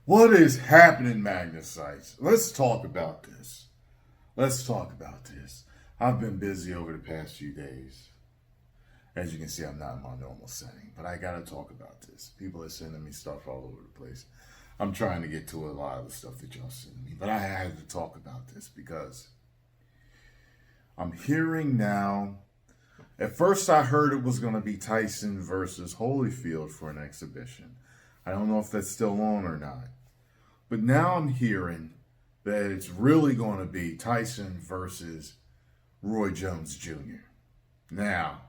What is happening, Magnusites? Let's talk about this. I've been busy over the past few days. As you can see, I'm not in my normal setting, but I gotta talk about this. People are sending me stuff all over the place. I'm trying to get to a lot of the stuff that y'all send me, but I had to talk about this because I'm hearing now. At first, I heard it was going to be Tyson versus Holyfield for an exhibition. I don't know if that's still on or not. But now I'm hearing that it's really going to be Tyson versus Roy Jones Jr. Now,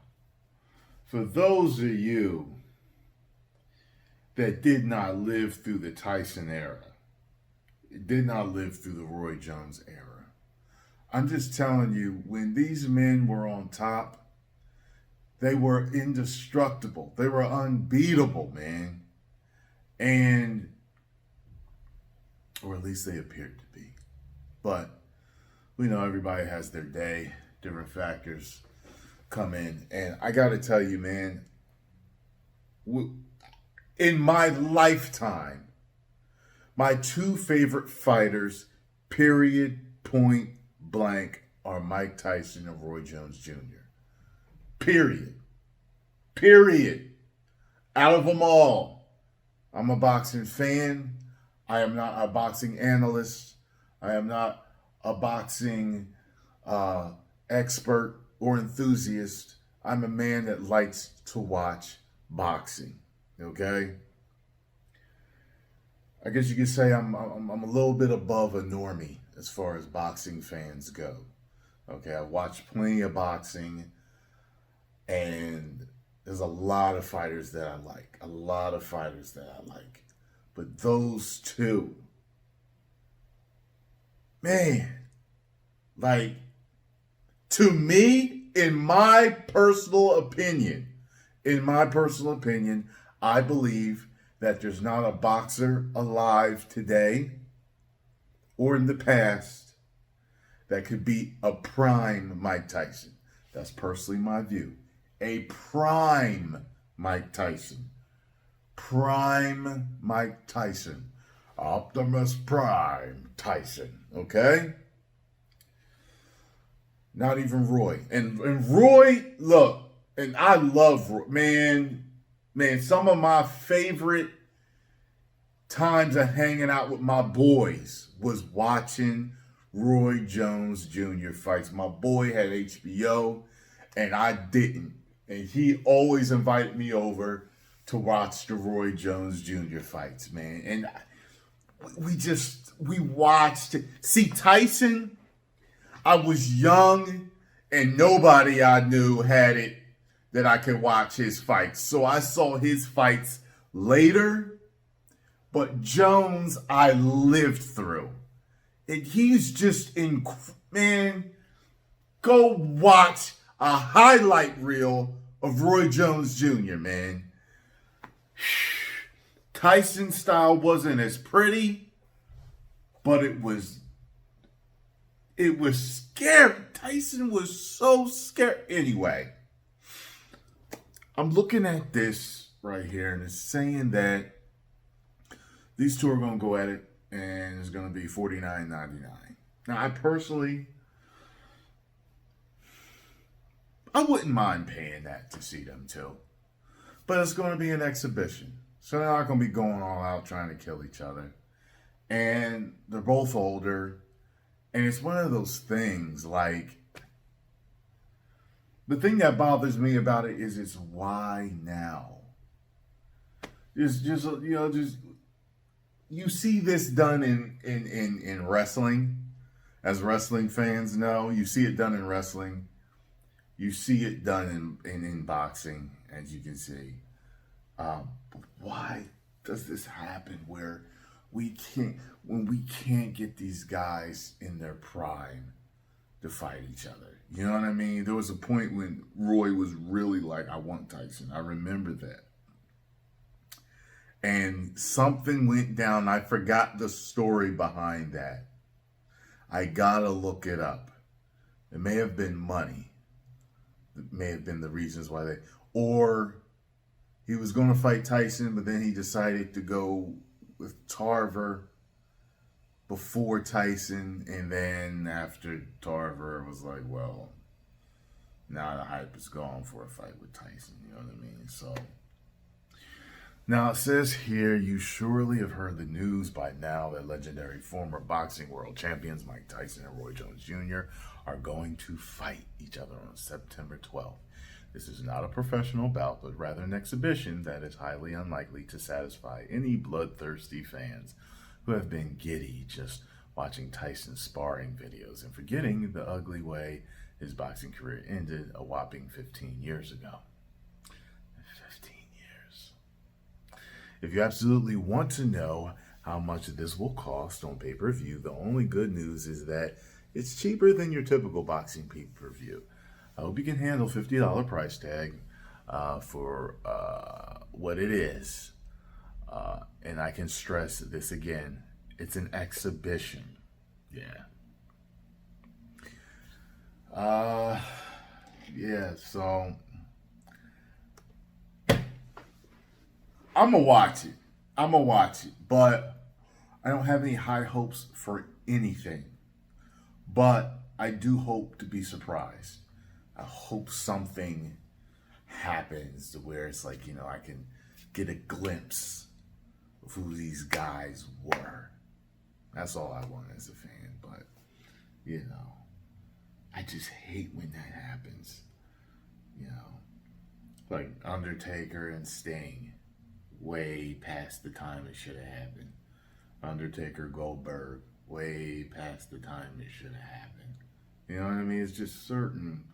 for those of you that did not live through the Tyson era, did not live through the Roy Jones era, I'm just telling you, when these men were on top, they were indestructible. They were unbeatable, man. Or at least they appeared to be. But we know everybody has their day. Different factors come in. And I got to tell you, man, in my lifetime, my two favorite fighters, period, point blank, are Mike Tyson and Roy Jones Jr. Period. Out of them all, I'm a boxing fan. I am not a boxing analyst. I am not a boxing expert or enthusiast. I'm a man that likes to watch boxing. Okay? I guess you could say I'm a little bit above a normie as far as boxing fans go. Okay, I watch plenty of boxing, and there's a lot of fighters that I like. But those two, man, like, to me, in my personal opinion, I believe that there's not a boxer alive today or in the past that could beat a prime Mike Tyson. That's personally my view. A prime Mike Tyson. Optimus Prime Tyson. Okay? Not even Roy. And Roy, look, and I love Roy. Man, some of my favorite times of hanging out with my boys was watching Roy Jones Jr. fights. My boy had HBO, and I didn't. And he always invited me over to watch the Roy Jones Jr. fights, man. And we watched it. See, Tyson, I was young, and nobody I knew had it that I could watch his fights. So I saw his fights later, but Jones I lived through. And he's just man, go watch a highlight reel of Roy Jones Jr., man. Tyson style wasn't as pretty, but it was scary. Tyson was so scary. Anyway, I'm looking at this right here, and it's saying that these two are going to go at it, and it's going to be $49.99. Now, I wouldn't mind paying that to see them two. But it's going to be an exhibition. So they're not going to be going all out trying to kill each other. And they're both older. And it's one of those things, like, the thing that bothers me about it is it's why now? Just you see this done in wrestling. As wrestling fans know, you see it done in wrestling. You see it done in boxing, as you can see. But why does this happen where when we can't get these guys in their prime to fight each other? You know what I mean? There was a point when Roy was really like, I want Tyson. I remember that. And something went down. I forgot the story behind that. I gotta look it up. It may have been money. It may have been the reasons why or he was going to fight Tyson, but then he decided to go with Tarver before Tyson, and then after Tarver, it was like, well, now the hype is gone for a fight with Tyson. You know what I mean? So now it says here, you surely have heard the news by now that legendary former boxing world champions Mike Tyson and Roy Jones Jr. are going to fight each other on September 12th. This is not a professional bout, but rather an exhibition that is highly unlikely to satisfy any bloodthirsty fans who have been giddy just watching Tyson's sparring videos and forgetting the ugly way his boxing career ended a whopping 15 years ago. 15 years. If you absolutely want to know how much this will cost on pay-per-view, the only good news is that it's cheaper than your typical boxing pay-per-view. I hope you can handle $50 price tag for what it is. And I can stress this again. It's an exhibition. Yeah. So I'm going to watch it. But I don't have any high hopes for anything. But I do hope to be surprised. I hope something happens to where it's like, I can get a glimpse of who these guys were. That's all I want as a fan. But, I just hate when that happens. Like Undertaker and Sting, way past the time it should have happened. Undertaker, Goldberg, way past the time it should have happened. You know what I mean? It's just certain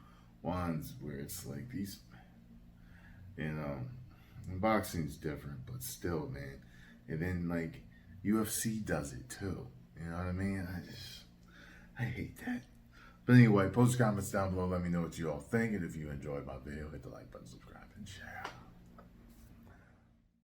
ones where it's like these, and boxing's different, but still, man. And then like UFC does it too. You know what I mean? I hate that. But anyway, post comments down below. Let me know what you all think. And if you enjoyed my video, hit the like button, subscribe, and share.